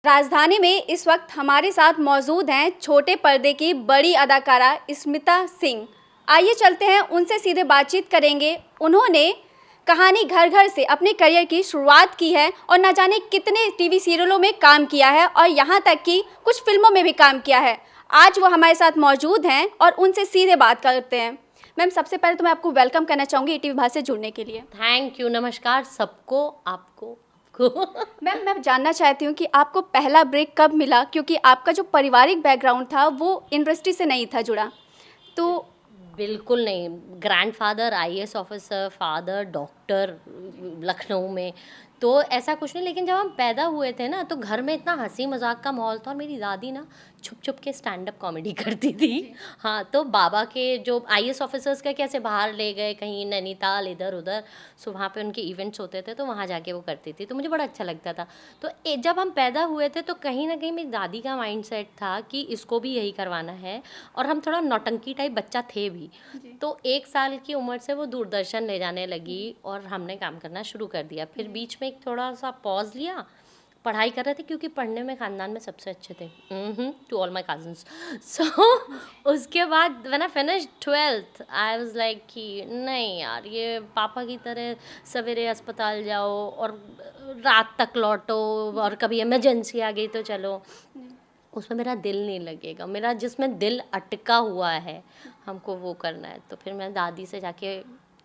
राजधानी में इस वक्त हमारे साथ मौजूद हैं छोटे पर्दे की बड़ी अदाकारा स्मिता सिंह। आइए चलते हैं उनसे सीधे बातचीत करेंगे। उन्होंने कहानी घर घर से अपने करियर की शुरुआत की है और न जाने कितने टीवी सीरियलों में काम किया है और यहाँ तक कि कुछ फिल्मों में भी काम किया है। आज वो हमारे साथ मौजूद हैं और उनसे सीधे बात करते हैं। मैम, सबसे पहले तो मैं आपको वेलकम करना चाहूँगी ईटीवी भारत से जुड़ने के लिए। थैंक यू, नमस्कार सबको, आपको मैम, मैं जानना चाहती हूँ कि आपको पहला ब्रेक कब मिला, क्योंकि आपका जो पारिवारिक बैकग्राउंड था वो इंडस्ट्री से नहीं था जुड़ा। तो बिल्कुल नहीं। Grandfather IAS officer, father doctor Lucknow में, तो ऐसा कुछ नहीं। लेकिन जब हम पैदा हुए थे ना तो घर में इतना हंसी मजाक का माहौल था और मेरी दादी ना छुप छुप के स्टैंड अप कॉमेडी करती थी। हाँ, तो बाबा के जो आईएएस ऑफिसर्स का कैसे बाहर ले गए कहीं नैनीताल इधर उधर, सो वहाँ पे उनके इवेंट्स होते थे तो वहाँ जाके वो करती थी, तो मुझे बड़ा अच्छा लगता था। तो जब हम पैदा हुए थे तो कहीं ना कहीं मेरी दादी का माइंडसेट था कि इसको भी यही करवाना है, और हम थोड़ा नौटंकी टाइप बच्चा थे भी। तो 1 साल की उम्र से वो दूरदर्शन ले जाने लगी और हमने काम करना शुरू कर दिया। फिर बीच में एक थोड़ा सा पॉज लिया, पढ़ाई कर रहे थे क्योंकि पढ़ने में ख़ानदान में सबसे अच्छे थे, टू ऑल माई कजन्स। सो उसके बाद when I finish 12th I was like कि नहीं यार, ये पापा की तरह सवेरे अस्पताल जाओ और रात तक लौटो और कभी इमरजेंसी आ गई तो चलो, उसमें मेरा दिल नहीं लगेगा। मेरा जिसमें दिल अटका हुआ है हमको वो करना है। तो फिर मैं दादी से जाके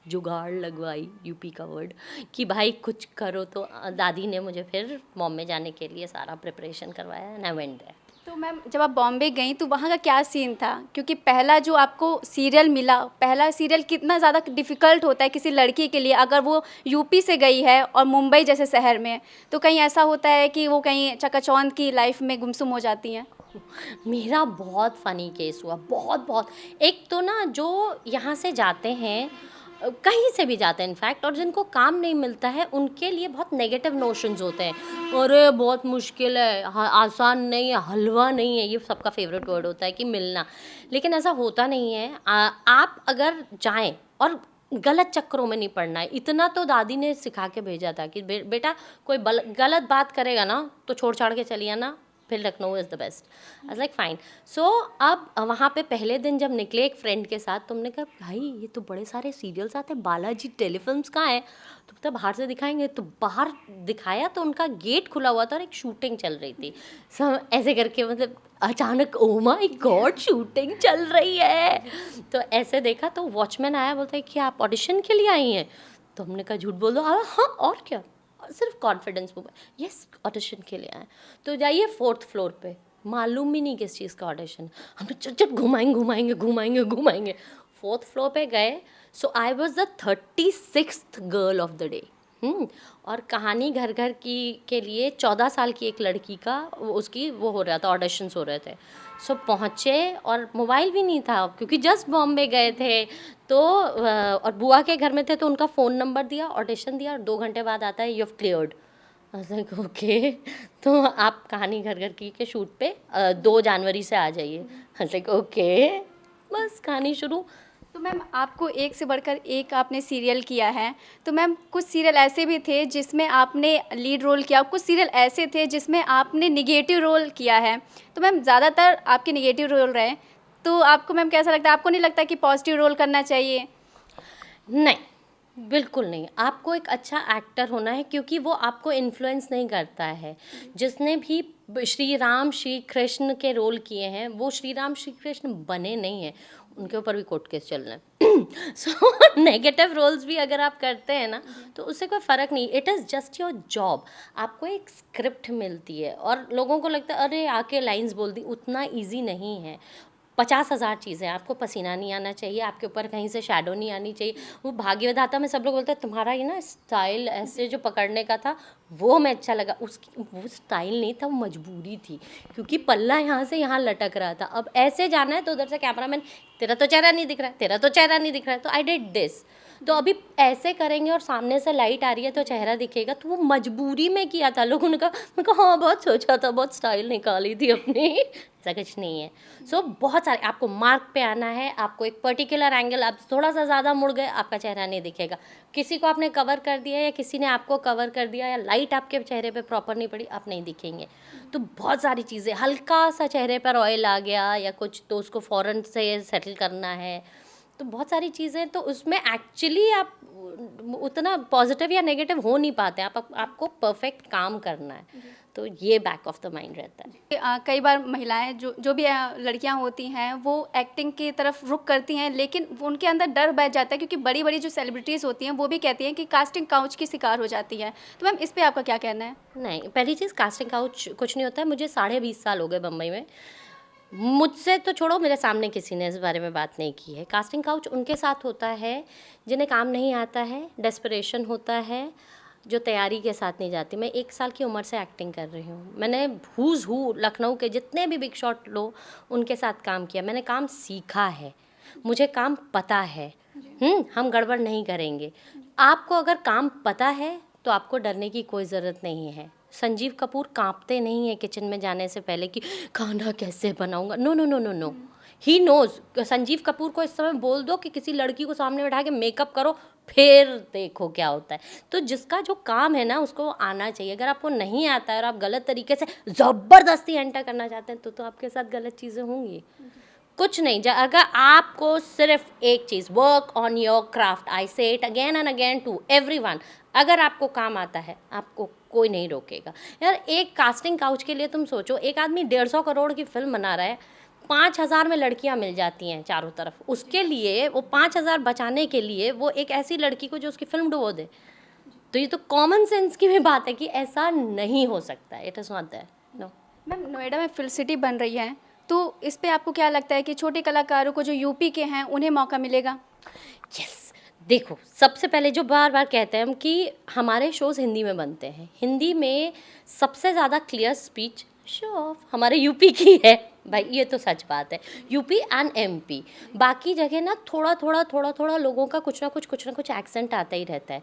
जुगाड़ लगवाई, यूपी का वर्ड, कि भाई कुछ करो। तो दादी ने मुझे फिर बॉम्बे जाने के लिए सारा प्रिपरेशन करवाया एंड आई वेंट देयर। तो मैम, जब आप बॉम्बे गई तो वहाँ का क्या सीन था, क्योंकि पहला जो आपको सीरियल मिला, पहला सीरियल कितना ज़्यादा डिफ़िकल्ट होता है किसी लड़की के लिए अगर वो यूपी से गई है और मुंबई जैसे शहर में, तो कहीं ऐसा होता है कि वो कहीं चकाचौंध की लाइफ में गुमसुम हो जाती हैं। मेरा बहुत फ़नी केस हुआ, बहुत बहुत। एक तो ना जो यहाँ से जाते हैं, कहीं से भी जाते हैं इनफैक्ट, और जिनको काम नहीं मिलता है उनके लिए बहुत नेगेटिव नोशंस होते हैं। अरे बहुत मुश्किल है, आसान नहीं है, हलवा नहीं है, ये सबका फेवरेट वर्ड होता है कि मिलना। लेकिन ऐसा होता नहीं है। आप अगर जाएं और गलत चक्करों में नहीं पड़ना है, इतना तो दादी ने सिखा के भेजा था कि बेटा कोई गलत बात करेगा ना तो छोड़ छाड़ के चलिए ना, फिर Lucknow is the best. I was like fine. So अब वहाँ पे पहले दिन जब निकले एक फ्रेंड के साथ, तुमने कहा भाई ये तो बड़े सारे सीरियल्स आते हैं, बालाजी टेलीफिल्म्स कहाँ है, तो पता बाहर से दिखाएंगे। तो बाहर दिखाया तो उनका गेट खुला हुआ था और एक शूटिंग चल रही थी। सब ऐसे करके मतलब अचानक ओ माय गॉड शूटिंग चल रही है, तो ऐसे देखा तो वॉचमैन आया, बोलता है कि आप ऑडिशन के लिए आई हैं। तो हमने कहा झूठ बोल दो। हाँ और क्या, सिर्फ कॉन्फिडेंस मूव, यस ऑडिशन के लिए आए। तो जाइए 4th फ्लोर पे, मालूम भी नहीं किस चीज़ का ऑडिशन। हम तो चट घुमाएंगे घुमाएंगे घुमाएंगे घुमाएंगे। 4th फ्लोर पे गए। So I was the 36th girl of the day. और कहानी घर घर की के लिए 14 साल की एक लड़की का उसकी वो हो रहा था, ऑडिशंस हो रहे थे। सो पहुँचे और मोबाइल भी नहीं था क्योंकि जस्ट बॉम्बे गए थे। तो और बुआ के घर में थे तो उनका फ़ोन नंबर दिया, ऑडिशन दिया और 2 घंटे बाद आता है you have cleared. Like okay, तो आप कहानी घर घर की के शूट पे 2 जनवरी से आ जाइए। लाइक ओके, बस कहानी शुरू। तो मैम, आपको एक से बढ़कर एक आपने सीरियल किया है, तो मैम कुछ सीरियल ऐसे भी थे जिसमें आपने लीड रोल किया, कुछ सीरियल ऐसे थे जिसमें आपने निगेटिव रोल किया है। तो मैम ज़्यादातर आपके निगेटिव रोल रहे, तो आपको मैम कैसा लगता है, आपको नहीं लगता कि पॉजिटिव रोल करना चाहिए? नहीं, बिल्कुल नहीं। आपको एक अच्छा एक्टर होना है क्योंकि वो आपको इन्फ्लुएंस नहीं करता है। जिसने भी श्री राम श्री कृष्ण के रोल किए हैं वो श्री राम श्री कृष्ण बने नहीं हैं, उनके ऊपर भी कोर्ट केस चल रहे हैं। सो नेगेटिव रोल्स भी अगर आप करते हैं ना तो उससे कोई फ़र्क नहीं। It is just your job. आपको एक स्क्रिप्ट मिलती है और लोगों को लगता है अरे आके लाइंस बोल दी, उतना ईजी नहीं है। 50,000 चीज़ें, आपको पसीना नहीं आना चाहिए, आपके ऊपर कहीं से शैडो नहीं आनी चाहिए। वो भाग्य विधाता में सब लोग बोलते हैं तुम्हारा ये ना स्टाइल ऐसे जो पकड़ने का था वो हमें अच्छा लगा। उसकी वो स्टाइल नहीं था, वो मजबूरी थी क्योंकि पल्ला यहाँ से यहाँ लटक रहा था। अब ऐसे जाना है तो उधर से कैमरामैन तेरा तो चेहरा नहीं दिख रहा है, तेरा तो चेहरा नहीं दिख रहा है, तो आई डिड दिस। तो अभी ऐसे करेंगे और सामने से लाइट आ रही है तो चेहरा दिखेगा, तो वो मजबूरी में किया था लोगों ने कहा। मैं कहा हाँ बहुत सोचा था, बहुत स्टाइल निकाली थी अपनी। ऐसा कुछ नहीं है। सो बहुत सारे आपको मार्क पे आना है, आपको एक पर्टिकुलर एंगल, आप थोड़ा सा ज़्यादा मुड़ गए आपका चेहरा नहीं दिखेगा, किसी को आपने कवर कर दिया या किसी ने आपको कवर कर दिया या लाइट आपके चेहरे पे प्रॉपर नहीं पड़ी, आप नहीं दिखेंगे। तो बहुत सारी चीज़ें, हल्का सा चेहरे पर ऑयल आ गया या कुछ तो उसको फ़ौरन से सेटल करना है, तो बहुत सारी चीज़ें, तो उसमें एक्चुअली आप उतना पॉजिटिव या नेगेटिव हो नहीं पाते, आपको परफेक्ट काम करना है, तो ये बैक ऑफ द माइंड रहता है। कई बार महिलाएं जो भी लड़कियां होती हैं वो एक्टिंग की तरफ रुख करती हैं, लेकिन उनके अंदर डर बैठ जाता है क्योंकि बड़ी बड़ी जो सेलिब्रिटीज़ होती हैं वो भी कहती हैं कि कास्टिंग काउच की शिकार हो जाती हैं। तो मैम इस पे आपका क्या कहना है? नहीं, पहली चीज़ कास्टिंग काउच कुछ नहीं होता है। मुझे 20.5 साल हो गए बम्बई में, मुझसे तो छोड़ो, मेरे सामने किसी ने इस बारे में बात नहीं की है। कास्टिंग काउच उनके साथ होता है जिन्हें काम नहीं आता है, डेस्परेशन होता है, जो तैयारी के साथ नहीं जाती। मैं 1 साल की उम्र से एक्टिंग कर रही हूँ। मैंने हूज़ हू लखनऊ के जितने भी बिग शॉट लो उनके साथ काम किया, मैंने काम सीखा है, मुझे काम पता है। हम गड़बड़ नहीं करेंगे। आपको अगर काम पता है तो आपको डरने की कोई ज़रूरत नहीं है। संजीव कपूर कांपते नहीं है किचन में जाने से पहले कि खाना कैसे बनाऊंगा। No no no no no, he knows. Sanjeev Kapoor को इस समय बोल दो कि किसी लड़की को सामने बैठा के मेकअप करो, फिर देखो क्या होता है। तो जिसका जो काम है ना उसको आना चाहिए। अगर आपको नहीं आता है और आप गलत तरीके से ज़बरदस्ती एंटर करना चाहते हैं तो आपके साथ गलत चीज़ें होंगी। कुछ नहीं, अगर आपको सिर्फ एक चीज़, work on your craft, I say it again and again to everyone, अगर आपको काम आता है आपको कोई नहीं रोकेगा। यार एक कास्टिंग काउच के लिए तुम सोचो, एक आदमी 150 करोड़ की फिल्म बना रहा है, 5,000 में लड़कियां मिल जाती हैं चारों तरफ, उसके लिए वो 5,000 बचाने के लिए वो एक ऐसी लड़की को जो उसकी फिल्म डुबो दे, तो ये तो कॉमन सेंस की भी बात है कि ऐसा नहीं हो सकता है। It is not that, no. Ma'am Noida में फिल्म सिटी बन रही है, तो इस पे आपको क्या लगता है कि छोटे कलाकारों को जो यूपी के हैं उन्हें मौका मिलेगा? यस, देखो सबसे पहले जो बार बार कहते हैं हम कि हमारे शोज़ हिंदी में बनते हैं, हिंदी में सबसे ज़्यादा क्लियर स्पीच शो ऑफ हमारे यूपी की है भाई, ये तो सच बात है। यूपी एंड एमपी, बाकी जगह ना थोड़ा थोड़ा लोगों का कुछ ना कुछ एक्सेंट आता ही रहता है।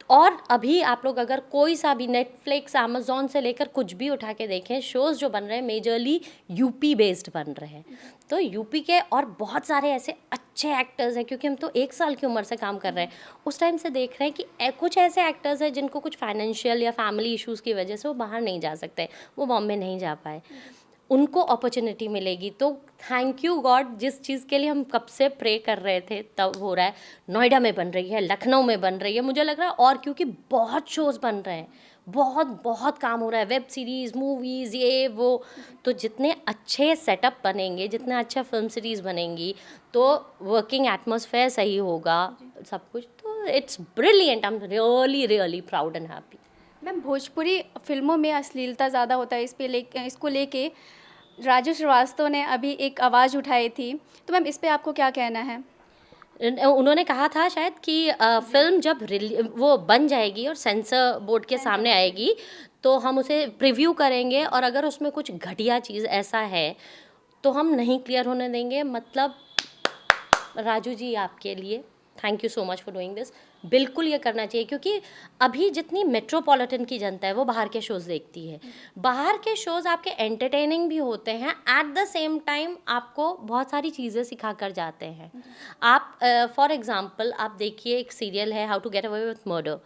और अभी आप लोग अगर कोई सा भी नेटफ्लिक्स, अमेज़ॉन से लेकर कुछ भी उठा के देखें, शोज़ जो बन रहे हैं मेजरली यूपी बेस्ड बन रहे हैं। तो यूपी के और बहुत सारे ऐसे अच्छे एक्टर्स हैं, क्योंकि हम तो 1 साल की उम्र से काम कर रहे हैं, उस टाइम से देख रहे हैं कि कुछ ऐसे एक्टर्स हैं जिनको कुछ फाइनेंशियल या फैमिली इश्यूज़ की वजह से वो बाहर नहीं जा सकते, वो बॉम्बे नहीं जा पाए, उनको अपॉर्चुनिटी मिलेगी। तो थैंक यू गॉड, जिस चीज़ के लिए हम कब से प्रे कर रहे थे तब हो रहा है। नोएडा में बन रही है, लखनऊ में बन रही है, मुझे लग रहा है, और क्योंकि बहुत शोज़ बन रहे हैं, बहुत काम हो रहा है, वेब सीरीज़, मूवीज़, ये वो। तो जितने अच्छे सेटअप बनेंगे, जितना अच्छा फिल्म सीरीज़ बनेंगी, तो वर्किंग एटमॉस्फेयर सही होगा, सब कुछ। तो it's brilliant, I am really really proud and happy. Ma'am Bhojpuri फिल्मों में अश्लीलता ज़्यादा होता है, इसको लेके राजू श्रीवास्तव ने अभी एक आवाज़ उठाई थी, तो मैम इस पे आपको क्या कहना है? उन्होंने कहा था शायद कि फिल्म जब वो बन जाएगी और सेंसर बोर्ड के सामने आएगी तो हम उसे प्रीव्यू करेंगे, और अगर उसमें कुछ घटिया चीज़ ऐसा है तो हम नहीं क्लियर होने देंगे। मतलब राजू जी, आपके लिए thank you so much for doing this. बिल्कुल ये करना चाहिए, क्योंकि अभी जितनी मेट्रोपॉलिटन की जनता है वो बाहर के शोज़ देखती है। बाहर के शोज़ आपके एंटरटेनिंग भी होते हैं, एट द सेम टाइम आपको बहुत सारी चीज़ें सिखा कर जाते हैं। आप फॉर एग्ज़ाम्पल आप देखिए, एक सीरियल है how to get away with murder,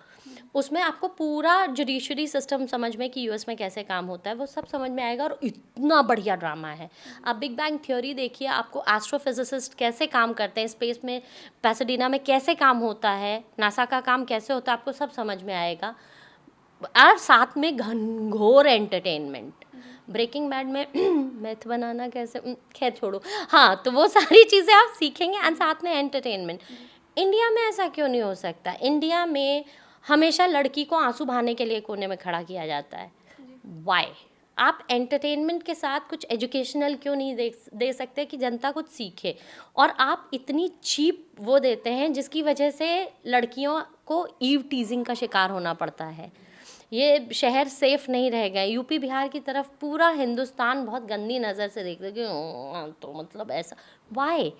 उसमें आपको पूरा जुडिशरी सिस्टम समझ में कि यूएस में कैसे काम होता है वो सब समझ में आएगा, और इतना बढ़िया ड्रामा है। आप बिग बैंग थ्योरी देखिए, आपको एस्ट्रोफिजिसिस्ट कैसे काम करते हैं स्पेस में, पैसाडीना में कैसे काम होता है, नासा का काम कैसे होता है, आपको सब समझ में आएगा। और साथ में घनघोर एंटरटेनमेंट। ब्रेकिंग बैड में मैथ बनाना कैसे, खैर छोड़ो, हाँ, तो वो सारी चीज़ें आप सीखेंगे एंड साथ में एंटरटेनमेंट। इंडिया में ऐसा क्यों नहीं हो सकता? इंडिया में हमेशा लड़की को आंसू बहाने के लिए कोने में खड़ा किया जाता है। वाई? आप एंटरटेनमेंट के साथ कुछ एजुकेशनल क्यों नहीं दे सकते कि जनता कुछ सीखे? और आप इतनी चीप वो देते हैं जिसकी वजह से लड़कियों को ईव टीजिंग का शिकार होना पड़ता है। ये शहर सेफ नहीं रह गए। यूपी बिहार की तरफ पूरा हिंदुस्तान बहुत गंदी नज़र से देखते कि तो मतलब ऐसा why?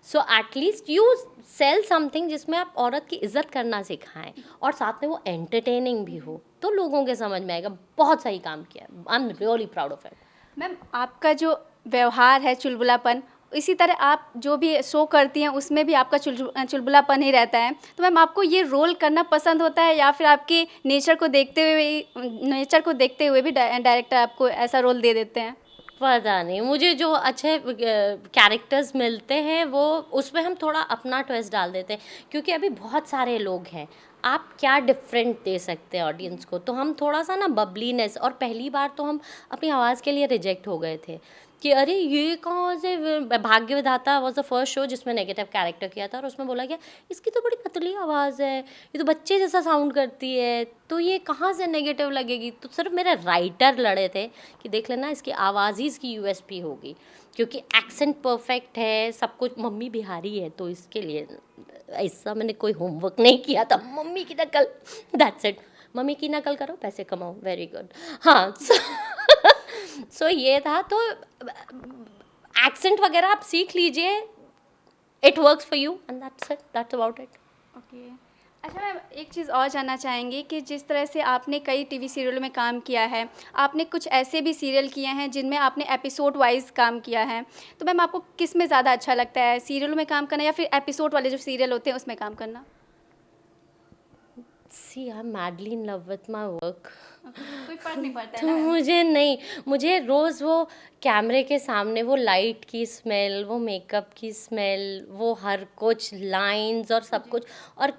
So at least you sell something जिसमें आप औरत की इज्जत करना सिखाएं और साथ में वो एंटरटेनिंग भी हो, तो लोगों के समझ में आएगा। बहुत सही काम किया, I am really proud of it. Ma'am आपका जो व्यवहार है चुलबुलापन, इसी तरह आप जो भी शो करती हैं उसमें भी आपका चुलबुलापन ही रहता है। तो मैम आपको ये रोल करना पसंद होता है या फिर आपके नेचर को देखते हुए भी डायरेक्टर आपको ऐसा रोल दे देते हैं? पता नहीं, मुझे जो अच्छे कैरेक्टर्स मिलते हैं वो उसमें हम थोड़ा अपना ट्विस्ट डाल देते हैं, क्योंकि अभी बहुत सारे लोग हैं, आप क्या डिफरेंट दे सकते हैं ऑडियंस को। तो हम थोड़ा सा ना बबलीनेस, और पहली बार तो हम अपनी आवाज़ के लिए रिजेक्ट हो गए थे कि अरे ये कहाँ से, भाग्य विधाता वॉज द फर्स्ट शो जिसमें नेगेटिव कैरेक्टर किया था, और उसमें बोला गया इसकी तो बड़ी पतली आवाज़ है, ये तो बच्चे जैसा साउंड करती है, तो ये कहाँ से नेगेटिव लगेगी। तो सिर्फ मेरे राइटर लड़े थे कि देख लेना इसकी आवाज़ ही इसकी यूएसपी होगी, क्योंकि एक्सेंट परफेक्ट है, सब कुछ। मम्मी बिहारी है तो इसके लिए ऐसा मैंने कोई होमवर्क नहीं किया था, मम्मी की नकल, दैट्स इट। मम्मी की नकल करो, पैसे कमाओ, वेरी गुड। हाँ, सो ये था। तो एक्सेंट वगैरह आप सीख लीजिए, it works for you and that's it, that's about it. Okay. अच्छा मैम, एक चीज़ और जानना चाहेंगे कि जिस तरह से आपने कई टीवी सीरियलों में काम किया है, आपने कुछ ऐसे भी सीरियल किए हैं जिनमें आपने एपिसोड वाइज काम किया है, तो मैम आपको किस में ज़्यादा अच्छा लगता है, सीरियलों में काम करना या फिर एपिसोड वाले जो सीरियल होते हैं उसमें काम करना? See I am madly in love with my work. कोई फर्क नहीं पड़ता तो है ना? मुझे नहीं, मुझे रोज़ वो कैमरे के सामने वो लाइट की स्मेल, वो मेकअप की स्मेल, वो हर कुछ लाइंस और सब कुछ, और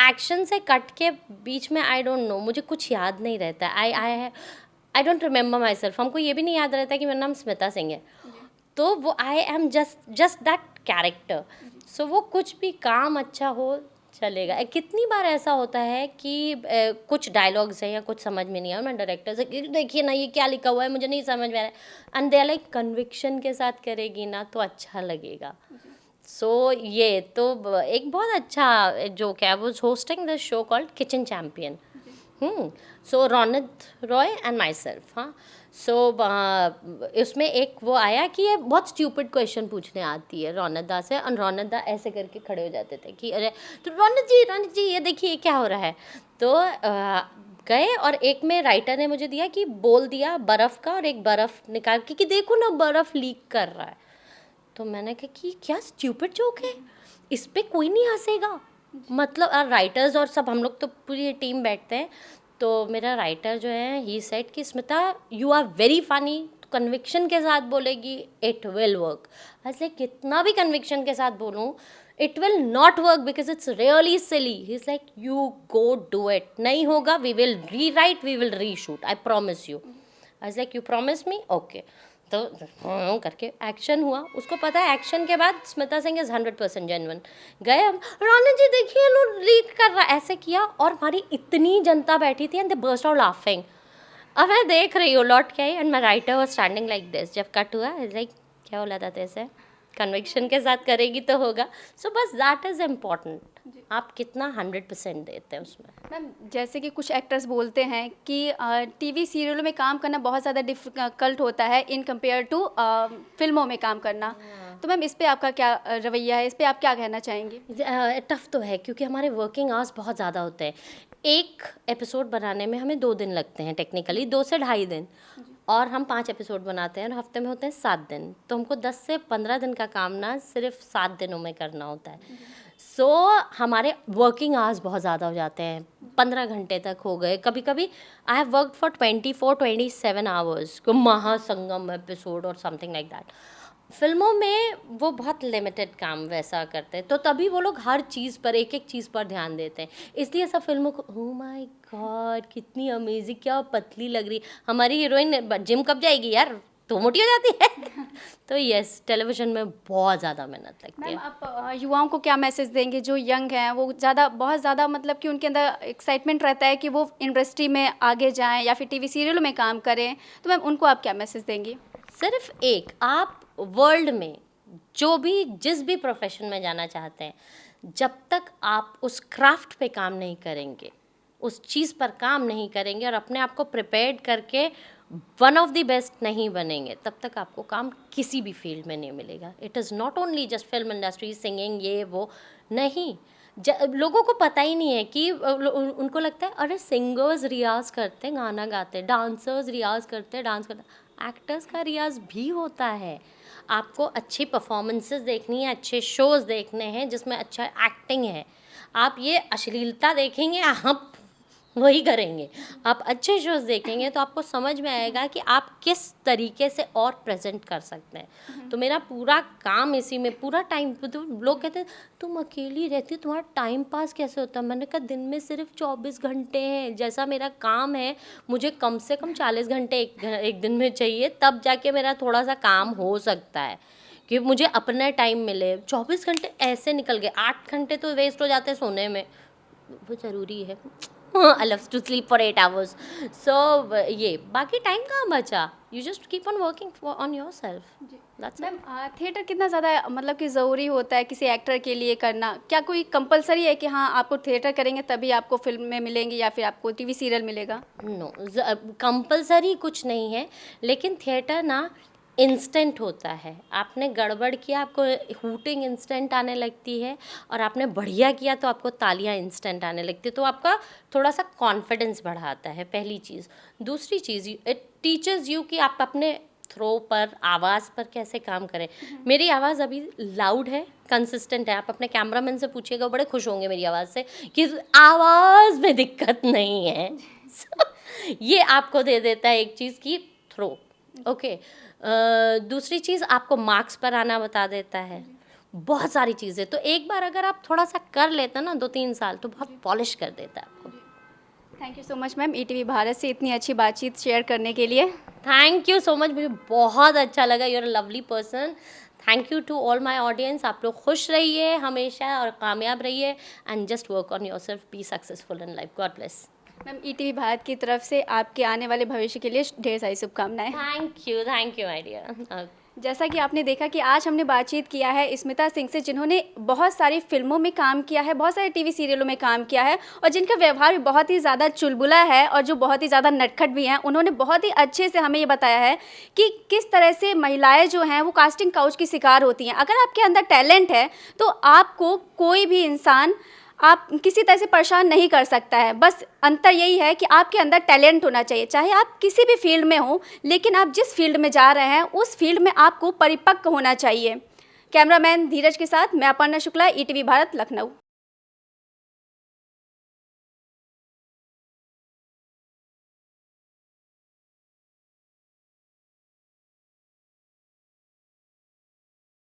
एक्शन से कट के बीच में आई डोंट नो, मुझे कुछ याद नहीं रहता। I don't remember my self. हमको ये भी नहीं याद रहता कि मेरा नाम स्मिता सिंह है, तो वो I am just that character. So वो कुछ भी काम अच्छा हो चलेगा। कितनी बार ऐसा होता है कि कुछ डायलॉग्स हैं या कुछ समझ में नहीं आया, मैं डायरेक्टर से देखिए ना ये क्या लिखा हुआ है, मुझे नहीं समझ में आ रहा है, and they are like conviction के साथ करेगी ना तो अच्छा लगेगा। सो ये तो एक बहुत अच्छा जो क्या वो hosting this show called kitchen champion. So रौनद रॉय एंड माई सेल्फ। हाँ, सो उसमें एक वो आया कि ये बहुत स्ट्यूपिड क्वेश्चन पूछने आती है रौनदा से, और रौनदा ऐसे करके खड़े हो जाते थे कि अरे तो रौनद जी ये देखिए क्या हो रहा है। तो गए, और एक में राइटर ने मुझे दिया कि बोल दिया बर्फ़ का, और एक बर्फ़ निकाल के कि देखो ना बर्फ़ लीक कर रहा है। तो मैंने कहा कि क्या स्ट्यूपिड जोक है, इस पे कोई नहीं हंसेगा। मतलब राइटर्स और सब हम लोग तो पूरी टीम बैठते हैं, तो मेरा राइटर जो है ही सेड कि Smita you are very funny, conviction के साथ बोलेगी इट विल वर्क। ऐसे कितना भी कन्विक्शन के साथ बोलूँ it will not work because it's really silly. He is like you go do it, नहीं होगा वी विल री राइट, वी विल री shoot, I promise you. I was like you promise me, okay. तो करके action हुआ, उसको पता है एक्शन के बाद स्मिता सिंह इज़ 100% जेन्युइन। गए हम, रौनक जी देखिए लो लीक कर रहा, ऐसे किया, और हमारी इतनी जनता बैठी थी and they burst out laughing. अब मैं देख रही हूँ लौट के आई, and my writer was standing like this. जब कट हुआ लाइक क्या बोला था तेरे, कन्विक्शन के साथ करेगी तो होगा। सो बस दैट इज़ इम्पॉर्टेंट, आप कितना 100% देते हैं उसमें। मैम जैसे कि कुछ एक्टर्स बोलते हैं कि टीवी सीरियलों में काम करना बहुत ज़्यादा डिफ़िकल्ट होता है इन कंपेयर टू फिल्मों में काम करना, तो मैम इस पे आपका क्या रवैया है, इस पे आप क्या कहना चाहेंगे? टफ़ तो है क्योंकि हमारे वर्किंग आवर्स बहुत ज़्यादा होते हैं। एक एपिसोड बनाने में हमें 2 दिन लगते हैं टेक्निकली, 2 से ढाई दिन, और हम 5 एपिसोड बनाते हैं और हफ्ते में होते हैं 7 दिन, तो हमको 10 से 15 दिन का काम ना सिर्फ 7 दिनों में करना होता है। सो हमारे वर्किंग आवर्स बहुत ज़्यादा हो जाते हैं, 15 घंटे तक हो गए कभी कभी। I have worked for 24-27 hours, Mahasangam episode और समथिंग लाइक दैट। फिल्मों में वो बहुत लिमिटेड काम वैसा करते हैं, तो तभी वो लोग हर चीज़ पर, एक एक चीज़ पर ध्यान देते हैं, इसलिए सब फिल्मों को ओह माय गॉड कितनी अमेजिंग, क्या पतली लग रही हमारी हीरोइन, जिम कब जाएगी यार, तो मोटी हो जाती है। तो यस, टेलीविज़न में बहुत ज़्यादा मेहनत लगती है। मैम आप युवाओं को क्या मैसेज देंगे जो यंग हैं, वो बहुत ज़्यादा मतलब कि उनके अंदर एक्साइटमेंट रहता है कि वो इंडस्ट्री में आगे जाएं या फिर टीवी सीरियलों में काम करें, तो मैम उनको आप क्या मैसेज देंगी? सिर्फ एक, आप वर्ल्ड में जो भी जिस भी प्रोफेशन में जाना चाहते हैं, जब तक आप उस क्राफ्ट पे काम नहीं करेंगे, उस चीज़ पर काम नहीं करेंगे और अपने आप को प्रिपेयर्ड करके वन ऑफ द बेस्ट नहीं बनेंगे तब तक आपको काम किसी भी फील्ड में नहीं मिलेगा. It is not only just film industry, singing, ये वो नहीं. लोगों को पता ही नहीं है कि उनको लगता है अरे सिंगर्स रियाज करते हैं, गाना गाते हैं, डांसर्स रियाज करते हैं, डांस करते हैं. एक्टर्स का रियाज भी होता है. आपको अच्छी परफॉर्मेंसेस देखनी है, अच्छे शोज़ देखने हैं जिसमें अच्छा एक्टिंग है. आप ये अश्लीलता देखेंगे, आप वही करेंगे. आप अच्छे शोज़ देखेंगे तो आपको समझ में आएगा कि आप किस तरीके से और प्रेजेंट कर सकते हैं. तो मेरा पूरा काम इसी में, पूरा टाइम. तो लोग कहते हैं तुम अकेली रहती हो, तुम्हारा टाइम पास कैसे होता है. मैंने कहा दिन में सिर्फ 24 घंटे हैं. जैसा मेरा काम है मुझे कम से कम 40 घंटे एक दिन में चाहिए, तब जाके मेरा थोड़ा सा काम हो सकता है कि मुझे अपना टाइम मिले. 24 घंटे ऐसे निकल गए, 8 घंटे तो वेस्ट हो जाते हैं सोने में. वो ज़रूरी है. I love to sleep for 8 hours. So ये बाकी टाइम कहाँ बचा. You just keep on working on yourself. That's it. Ma'am theatre कितना ज़्यादा मतलब कि ज़रूरी होता है किसी एक्टर के लिए करना. क्या कोई कंपलसरी है कि हाँ आपको थिएटर करेंगे तभी आपको फिल्म में मिलेंगी या फिर आपको टीवी सीरियल मिलेगा? नो, कंपलसरी कुछ नहीं है, लेकिन थिएटर ना इंस्टेंट होता है. आपने गड़बड़ किया, आपको हूटिंग इंस्टेंट आने लगती है, और आपने बढ़िया किया तो आपको तालियां इंस्टेंट आने लगती है. तो आपका थोड़ा सा कॉन्फिडेंस बढ़ाता है, पहली चीज़. दूसरी चीज़, इट टीचर्स यू कि आप अपने थ्रो पर, आवाज़ पर कैसे काम करें. मेरी आवाज़ अभी लाउड है, कंसिस्टेंट है. आप अपने कैमरामैन से पूछिएगा, बड़े खुश होंगे मेरी आवाज़ से कि आवाज़ में दिक्कत नहीं है. ये आपको दे देता है एक चीज़ की थ्रो. ओके. दूसरी चीज़, आपको मार्क्स पर आना बता देता है. बहुत सारी चीज़ें. तो एक बार अगर आप थोड़ा सा कर लेते हैं ना, 2-3 साल, तो बहुत पॉलिश कर देता है आपको. Thank you so much ma'am, ETV Bharat से इतनी अच्छी बातचीत शेयर करने के लिए. Thank you so much. मुझे बहुत अच्छा लगा. You are a lovely person. Thank you to all my audience. आप लोग खुश रहिए हमेशा और कामयाब रहिए. And just work on yourself. Be successful in life. God bless. Ma'am ETV Bharat की तरफ से आपके आने वाले भविष्य के लिए ढेर सारी शुभकामनाएं. Thank you my dear. जैसा कि आपने देखा कि आज हमने बातचीत किया है स्मिता सिंह से, जिन्होंने बहुत सारी फिल्मों में काम किया है, बहुत सारे टीवी सीरियलों में काम किया है, और जिनका व्यवहार भी बहुत ही ज़्यादा चुलबुला है और जो बहुत ही ज़्यादा नटखट भी हैं. उन्होंने बहुत ही अच्छे से हमें ये बताया है कि किस तरह से महिलाएं जो हैं वो कास्टिंग काउच की शिकार होती हैं. अगर आपके अंदर टैलेंट है तो आपको कोई भी इंसान आप किसी तरह से परेशान नहीं कर सकता है. बस अंतर यही है कि आपके अंदर टैलेंट होना चाहिए, चाहे आप किसी भी फील्ड में हो, लेकिन आप जिस फील्ड में जा रहे हैं उस फील्ड में आपको परिपक्व होना चाहिए. कैमरामैन धीरज के साथ मैं अपर्णा शुक्ला, ईटीवी भारत, लखनऊ.